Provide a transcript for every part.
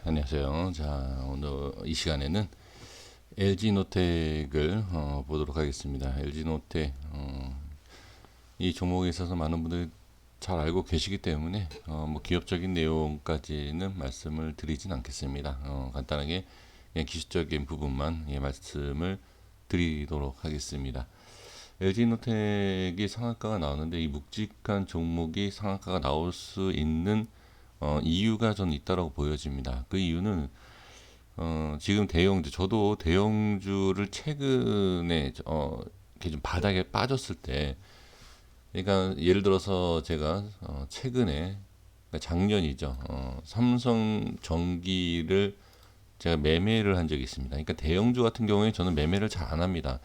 안녕하세요. 자, 오늘 이 시간에는 LG노텍을 보도록 하겠습니다. LG노텍 이 종목에 있어서 많은 분들이 잘 알고 계시기 때문에 뭐 기업적인 내용까지는 말씀을 드리진 않겠습니다. 간단하게 그냥 기술적인 부분만 말씀을 드리도록 하겠습니다. LG노텍이 상한가가 나오는데 이 묵직한 종목이 상한가가 나올 수 있는 이유가 저는 있다라고 보여집니다. 그 이유는 지금 대형주, 저도 대형주를 최근에 이렇게 좀 바닥에 빠졌을 때, 그러니까 예를 들어서 제가 최근에 그러니까 작년이죠. 삼성전기를 제가 매매를 한 적이 있습니다. 그러니까 대형주 같은 경우에 저는 매매를 잘 안 합니다.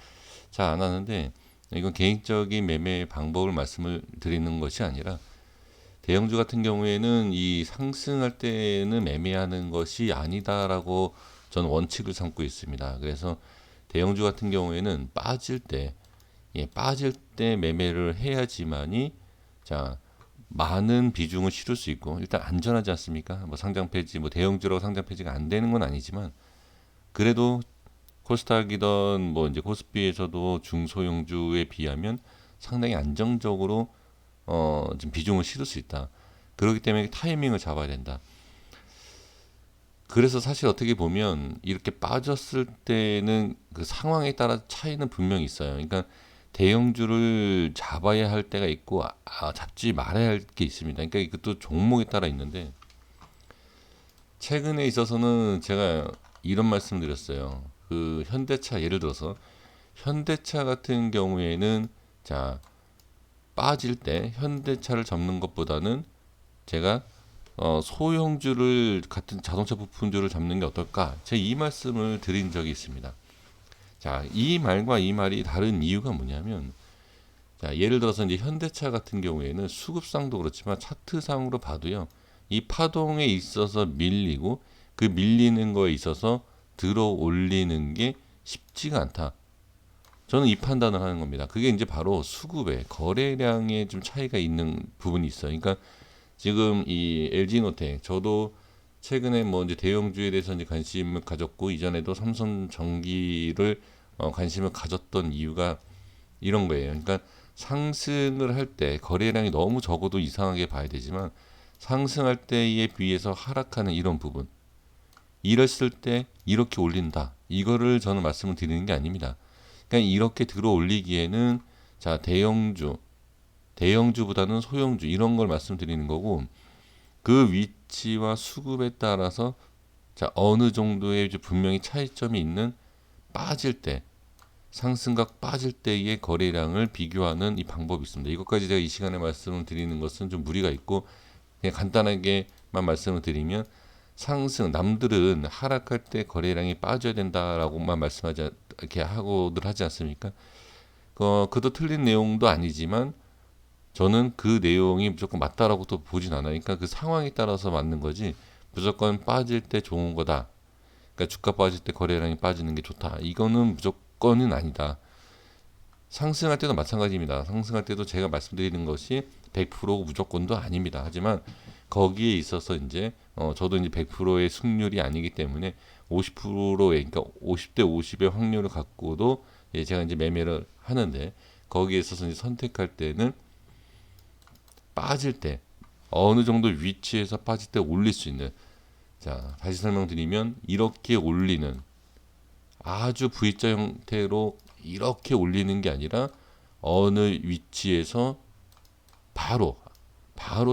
잘 안 하는데 이건 개인적인 매매 방법을 말씀을 드리는 것이 아니라 대형주 같은 경우에는 이 상승할 때는 매매하는 것이 아니다라고 저는 원칙을 삼고 있습니다. 그래서 대형주 같은 경우에는 빠질 때 매매를 해야지만이 자 많은 비중을 실을 수 있고 일단 안전하지 않습니까? 뭐 상장 폐지, 뭐 대형주라고 상장 폐지가 안 되는 건 아니지만 그래도 코스닥이던 뭐 이제 코스피에서도 중소형주에 비하면 상당히 안정적으로 좀 비중을 실을 수 있다. 그렇기 때문에 타이밍을 잡아야 된다. 그래서 사실 어떻게 보면 이렇게 빠졌을 때는 그 상황에 따라 차이는 분명히 있어요. 그러니까 대형주를 잡아야 할 때가 있고 잡지 말아야 할 게 있습니다. 그러니까 이것도 종목에 따라 있는데 최근에 있어서는 제가 이런 말씀 드렸어요. 그 현대차 예를 들어서 현대차 같은 경우에는 자 빠질 때 현대차를 잡는 것보다는 제가 소형주를 같은 자동차 부품주를 잡는 게 어떨까? 제가 이 말씀을 드린 적이 있습니다. 자, 이 말과 이 말이 다른 이유가 뭐냐면 자, 예를 들어서 이제 현대차 같은 경우에는 수급상도 그렇지만 차트상으로 봐도요. 이 파동에 있어서 밀리고 그 밀리는 거에 있어서 들어 올리는 게 쉽지가 않다. 저는 이 판단을 하는 겁니다. 그게 이제 바로 수급에 거래량에 좀 차이가 있는 부분이 있어요. 그러니까 지금 이 LG노텍 저도 최근에 뭐 이제 대형주에 대해서 이제 관심을 가졌고 이전에도 삼성전기를 관심을 가졌던 이유가 이런 거예요. 그러니까 상승을 할 때 거래량이 너무 적어도 이상하게 봐야 되지만 상승할 때에 비해서 하락하는 이런 부분 이랬을 때 이렇게 올린다. 이거를 저는 말씀을 드리는 게 아닙니다. 그러니까 이렇게 들어 올리기에는 자 대형주보다는 소형주 이런 걸 말씀드리는 거고 그 위치와 수급에 따라서 자 어느 정도의 이제 분명히 차이점이 있는 빠질 때 상승과 빠질 때의 거래량을 비교하는 이 방법이 있습니다. 이것까지 제가 이 시간에 말씀을 드리는 것은 좀 무리가 있고 그냥 간단하게만 말씀을 드리면 상승 남들은 하락할 때 거래량이 빠져야 된다라고만 말씀하지 이렇게 하고들 하지 않습니까? 그도 틀린 내용도 아니지만 저는 그 내용이 무조건 맞다라고 또 보진 않아요. 그러니까 그 상황에 따라서 맞는 거지 무조건 빠질 때 좋은 거다. 그러니까 주가 빠질 때 거래량이 빠지는 게 좋다. 이거는 무조건은 아니다. 상승할 때도 마찬가지입니다. 상승할 때도 제가 말씀드리는 것이 100% 무조건도 아닙니다. 하지만 거기에 있어서 이제 저도 이제 100%의 승률이 아니기 때문에 50%의 그러니까 50대 50의 확률을 갖고도 제가 이제 매매를 하는데 거기에 있어서 이제 선택할 때는 빠질 때 어느 정도 위치에서 빠질 때 올릴 수 있는 자 다시 설명드리면 이렇게 올리는 아주 V자 형태로 이렇게 올리는 게 아니라 어느 위치에서 바로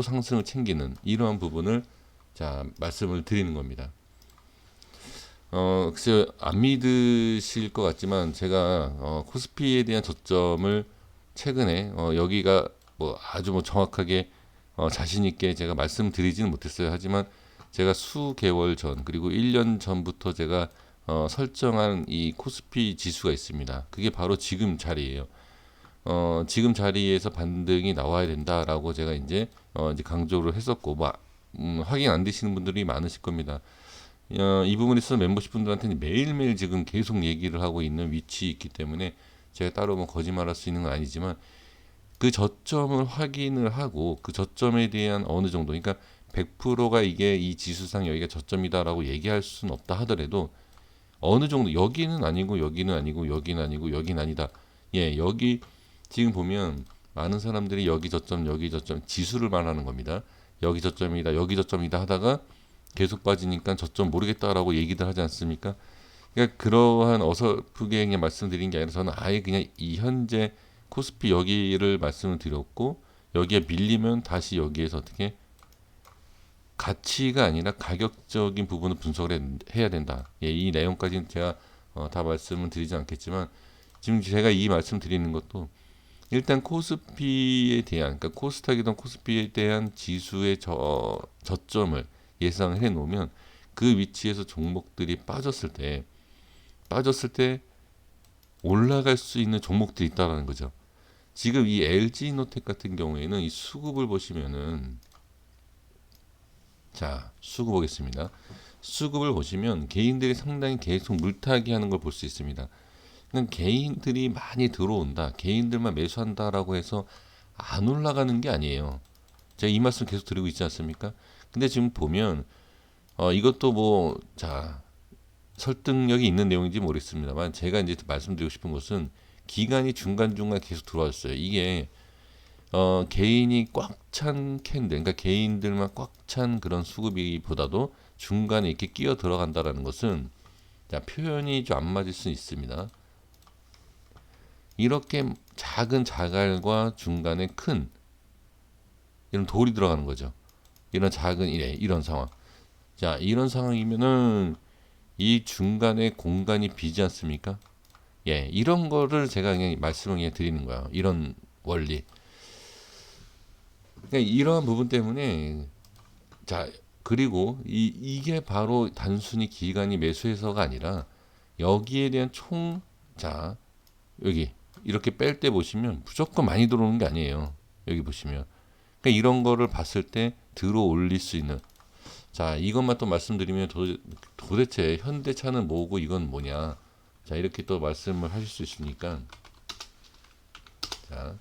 상승을 챙기는 이러한 부분을 자 말씀을 드리는 겁니다. 글쎄요 안 믿으실 것 같지만 제가 코스피에 대한 저점을 최근에 여기가 뭐 아주 뭐 정확하게 자신 있게 제가 말씀드리지는 못했어요. 하지만 제가 수개월 전 그리고 1년 전부터 제가 설정한 이 코스피 지수가 있습니다. 그게 바로 지금 자리예요. 지금 자리에서 반등이 나와야 된다라고 제가 이제 강조를 했었고, 뭐, 확인 안 되시는 분들이 많으실 겁니다. 이 부분에 있어서 멤버십 분들한테는 매일매일 지금 계속 얘기를 하고 있는 위치에 있기 때문에 제가 따로 뭐 거짓말할 수 있는 건 아니지만 그 저점을 확인을 하고 그 저점에 대한 어느 정도, 그러니까 100%가 이게 이 지수상 여기가 저점이다라고 얘기할 수는 없다 하더라도 어느 정도 여기는 아니고 여기는 아니고 여기는 아니고 여기는 아니다. 예, 여기 지금 보면 많은 사람들이 여기 저점 여기 저점 지수를 말하는 겁니다. 여기 저점이다 여기 저점이다 하다가 계속 빠지니까 저점 모르겠다라고 얘기들 하지 않습니까? 그러니까 그러한 어설프게 그냥 말씀드린 게 아니라 저는 아예 그냥 이 현재 코스피 여기를 말씀을 드렸고 여기에 밀리면 다시 여기에서 어떻게 가치가 아니라 가격적인 부분을 분석을 해야 된다. 예, 이 내용까지는 제가 다 말씀을 드리지 않겠지만 지금 제가 이 말씀 드리는 것도 일단 코스피에 대한 그러니까 코스닥이든 코스피에 대한 지수의 저점을 예상을 해 놓으면 그 위치에서 종목들이 빠졌을 때 올라갈 수 있는 종목들이 있다라는 거죠. 지금 이 LG노텍 같은 경우에는 이 수급을 보시면은 자, 수급 보겠습니다. 수급을 보시면 개인들이 상당히 계속 물타기 하는 걸 볼 수 있습니다. 그러니까 개인들이 많이 들어온다, 개인들만 매수한다라고 해서 안 올라가는 게 아니에요. 제가 이 말씀 계속 드리고 있지 않습니까? 근데 지금 보면 이것도 뭐 자 설득력이 있는 내용인지 모르겠습니다만 제가 이제 말씀드리고 싶은 것은 기간이 중간중간 계속 들어왔어요. 이게 개인이 꽉 찬 캔들, 그러니까 개인들만 꽉 찬 그런 수급이보다도 중간에 이렇게 끼어 들어간다라는 것은 자, 표현이 좀 안 맞을 수 있습니다. 이렇게 작은 자갈과 중간에 큰 이런 돌이 들어가는 거죠. 이런 작은 이런 상황. 자, 이런 상황이면은 이 중간에 공간이 비지 않습니까? 예, 이런 거를 제가 그냥 말씀을 그냥 드리는 거예요. 이런 원리. 그러니까 이러한 부분 때문에 자, 그리고 이게 바로 단순히 기관이 매수해서가 아니라 여기에 대한 자, 여기 이렇게 뺄 때 보시면 무조건 많이 들어오는 게 아니에요. 여기 보시면. 그러니까 이런 거를 봤을 때 들어 올릴 수 있는 자, 이것만 또 말씀드리면 도대체 현대차는 뭐고 이건 뭐냐. 자, 이렇게 또 말씀을 하실 수 있으니까 자,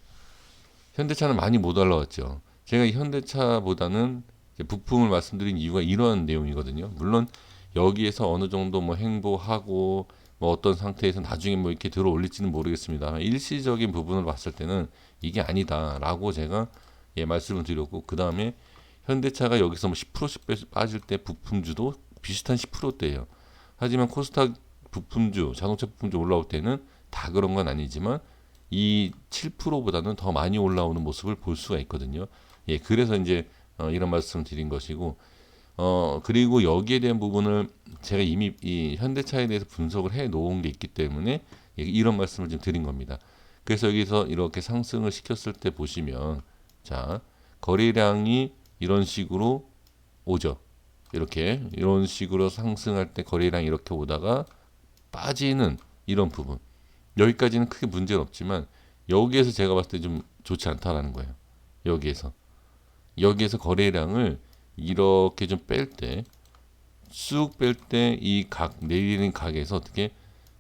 현대차는 많이 못 올라왔죠. 제가 현대차보다는 부품을 말씀드린 이유가 이런 내용이거든요. 물론 여기에서 어느 정도 뭐 행보하고 뭐 어떤 상태에서 나중에 뭐 이렇게 들어 올릴지는 모르겠습니다. 일시적인 부분을 봤을 때는 이게 아니다라고 제가 말씀을 드렸고 그 다음에 현대차가 여기서 뭐 10%씩 빠질 때 부품주도 비슷한 10%대예요. 하지만 코스닥 부품주, 자동차 부품주 올라올 때는 다 그런 건 아니지만 이 7%보다는 더 많이 올라오는 모습을 볼 수가 있거든요. 예, 그래서 이제 이런 말씀을 드린 것이고, 그리고 여기에 대한 부분을 제가 이미 이 현대차에 대해서 분석을 해 놓은 게 있기 때문에 이런 말씀을 좀 드린 겁니다. 그래서 여기서 이렇게 상승을 시켰을 때 보시면, 자, 거래량이 이런 식으로 오죠. 이런 식으로 상승할 때 거래량이 이렇게 오다가 빠지는 이런 부분. 여기까지는 크게 문제는 없지만 여기에서 제가 봤을 때 좀 좋지 않다라는 거예요. 여기에서 거래량을 이렇게 좀 뺄 때, 쑥 뺄 때 이 내리는 각에서 어떻게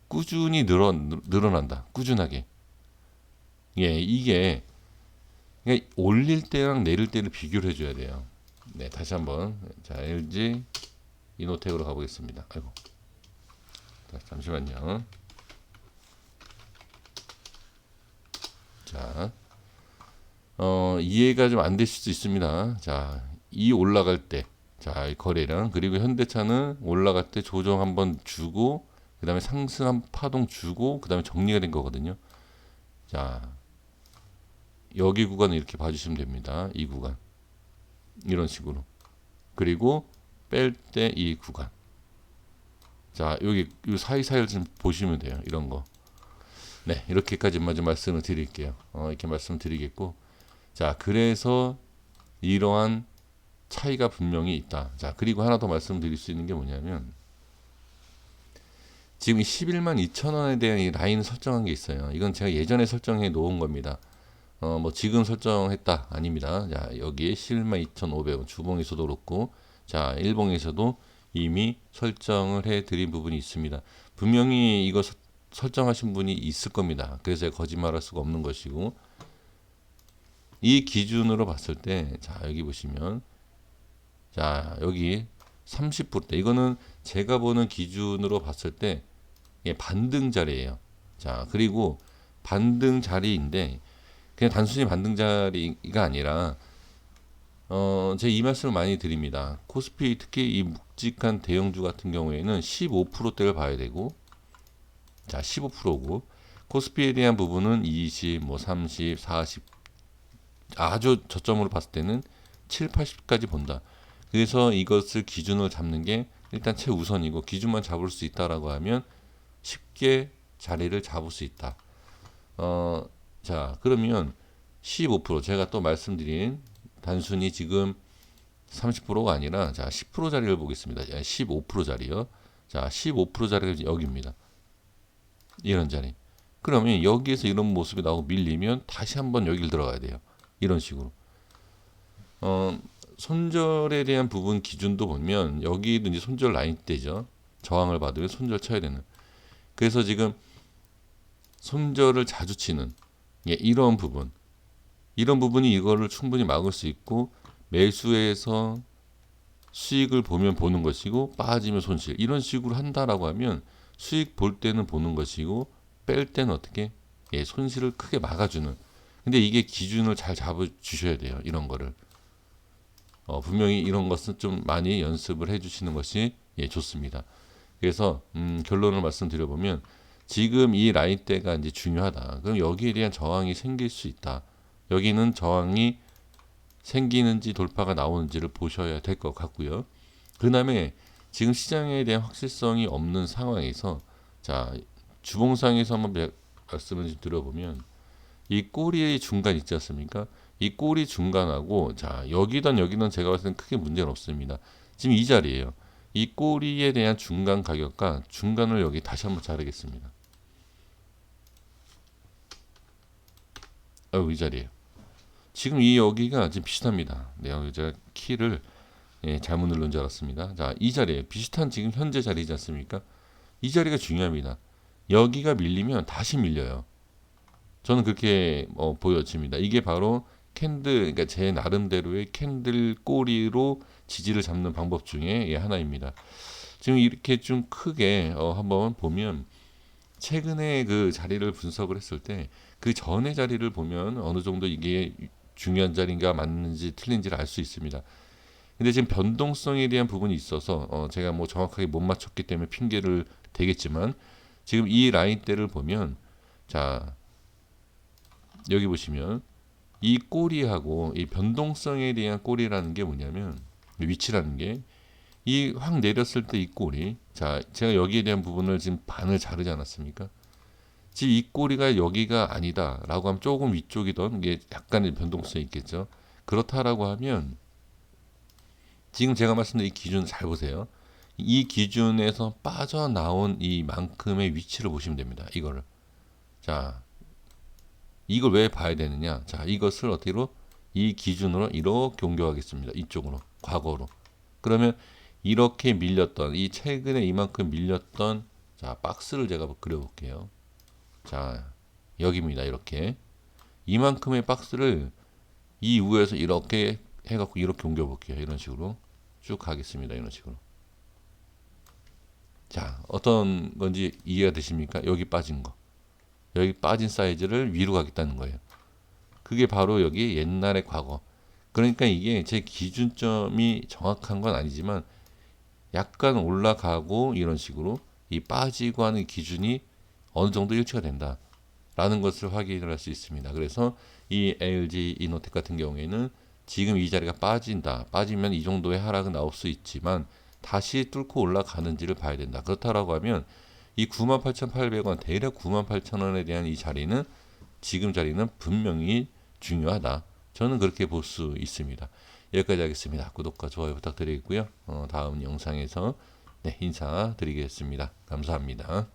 꾸준히 늘어난다. 꾸준하게. 예, 이게 그러니까 올릴 때랑 내릴 때를 비교를 해줘야 돼요. 네, 다시 한번 자 LG 이노텍으로 가보겠습니다. 아이고, 잠시만요. 자, 이해가 좀 안 되실 수 있습니다. 자, 이 올라갈 때, 자, 거래량 그리고 현대차는 올라갈 때 조정 한번 주고, 그 다음에 상승 한 파동 주고, 그 다음에 정리가 된 거거든요. 자, 여기 구간을 이렇게 봐주시면 됩니다. 이 구간 이런 식으로. 그리고 뺄 때 이 구간. 자, 여기 이 사이사이를 좀 보시면 돼요. 이런 거. 네, 이렇게까지만 좀 말씀을 드릴게요. 이렇게 말씀드리겠고, 자, 그래서 이러한 차이가 분명히 있다. 자, 그리고 하나 더 말씀드릴 수 있는 게 뭐냐면, 지금 11만 2천 원에 대한 이 라인을 설정한 게 있어요. 이건 제가 예전에 설정해 놓은 겁니다. 뭐 지금 설정했다 아닙니다. 자, 여기에 11만 2,500원 주봉에서도 그렇고, 자, 일봉에서도 이미 설정을 해 드린 부분이 있습니다. 분명히 이거 설정하신 분이 있을 겁니다. 그래서 제가 거짓말할 수가 없는 것이고, 이 기준으로 봤을 때, 자, 여기 보시면 자, 여기 30%대. 이거는 제가 보는 기준으로 봤을 때 반등 자리예요. 자, 그리고 반등 자리인데 그냥 단순히 반등 자리가 아니라 제가 이 말씀을 많이 드립니다. 코스피 특히 이 묵직한 대형주 같은 경우에는 15%대를 봐야 되고, 자, 15%고 코스피에 대한 부분은 20, 뭐 30, 40 아주 저점으로 봤을 때는 7, 80까지 본다. 그래서 이것을 기준을 잡는 게 일단 최우선이고 기준만 잡을 수 있다라고 하면 쉽게 자리를 잡을 수 있다. 자, 그러면 15% 제가 또 말씀드린 단순히 지금 30%가 아니라 자, 10% 자리를 보겠습니다. 15% 자리요. 자, 15% 자리가 여기입니다. 이런 자리. 그러면 여기에서 이런 모습이 나오고 밀리면 다시 한번 여기를 들어가야 돼요. 이런 식으로. 손절에 대한 부분 기준도 보면 여기도 이제 손절 라인 때죠. 저항을 받으면 손절 쳐야 되는. 그래서 지금 손절을 자주 치는 이런 부분. 이런 부분이 이거를 충분히 막을 수 있고 매수해서 수익을 보면 보는 것이고 빠지면 손실. 이런 식으로 한다라고 하면 수익 볼 때는 보는 것이고 뺄 때는 어떻게? 손실을 크게 막아주는. 근데 이게 기준을 잘 잡아주셔야 돼요. 이런 거를. 분명히 이런 것은 좀 많이 연습을 해주시는 것이 좋습니다. 그래서 결론을 말씀드려보면 지금 이 라인대가 이제 중요하다. 그럼 여기에 대한 저항이 생길 수 있다. 여기는 저항이 생기는지 돌파가 나오는지를 보셔야 될 것 같고요. 그 다음에 지금 시장에 대한 확실성이 없는 상황에서 자, 주봉상에서 한번 말씀을 좀 드려보면 이 꼬리의 중간 있지 않습니까? 이 꼬리 중간하고 자, 여기든 제가 봤을 때는 크게 문제는 없습니다. 지금 이 자리예요. 이 꼬리에 대한 중간 가격과 중간을 여기 다시 한번 자르겠습니다. 이 자리예요. 지금 이 여기가 지금 비슷합니다. 네, 제가 키를 잘못 누른 줄 알았습니다. 자, 이 자리에 비슷한 지금 현재 자리지 않습니까? 이 자리가 중요합니다. 여기가 밀리면 다시 밀려요. 저는 그렇게 보여집니다. 이게 바로 캔들, 그러니까 제 나름대로의 캔들 꼬리로 지지를 잡는 방법 중에 하나입니다. 지금 이렇게 좀 크게 한번 보면 최근에 그 자리를 분석을 했을 때 그 전의 자리를 보면 어느 정도 이게 중요한 자리인가 맞는지 틀린지를 알 수 있습니다. 근데 지금 변동성에 대한 부분이 있어서 제가 뭐 정확하게 못 맞췄기 때문에 핑계를 대겠지만 지금 이 라인대를 보면 자, 여기 보시면 이 꼬리하고 이 변동성에 대한 꼬리라는 게 뭐냐면 위치라는 게 이 확 내렸을 때 이 꼬리 자, 제가 여기에 대한 부분을 지금 반을 자르지 않았습니까? 지금 이 꼬리가 여기가 아니다 라고 하면 조금 위쪽이던 이게 약간의 변동성이 있겠죠. 그렇다라고 하면 지금 제가 말씀드린 이 기준 잘 보세요. 이 기준에서 빠져나온 이만큼의 위치를 보시면 됩니다. 이거를. 자, 이걸 왜 봐야 되느냐? 자, 이것을 어떻게로 이 기준으로 이렇게 옮겨가겠습니다. 이쪽으로, 과거로. 그러면 이렇게 밀렸던 이 최근에 이만큼 밀렸던 자, 박스를 제가 그려볼게요. 자, 여기입니다. 이렇게 이만큼의 박스를 이 위에서 이렇게 해갖고 이렇게 옮겨볼게요. 이런 식으로 쭉 가겠습니다. 이런 식으로. 자, 어떤 건지 이해가 되십니까? 여기 빠진 거. 여기 빠진 사이즈를 위로 가겠다는 거예요. 그게 바로 여기 옛날의 과거. 그러니까 이게 제 기준점이 정확한 건 아니지만 약간 올라가고 이런 식으로 이 빠지고 하는 기준이 어느 정도 일치가 된다. 라는 것을 확인을 할 수 있습니다. 그래서 이 LG 이노텍 같은 경우에는 지금 이 자리가 빠진다. 빠지면 이 정도의 하락은 나올 수 있지만 다시 뚫고 올라가는지를 봐야 된다. 그렇다라고 하면 이 98,800원 대략 98,000원에 대한 이 자리는 지금 자리는 분명히 중요하다. 저는 그렇게 볼 수 있습니다. 여기까지 하겠습니다. 구독과 좋아요 부탁드리고요. 다음 영상에서 인사드리겠습니다. 감사합니다.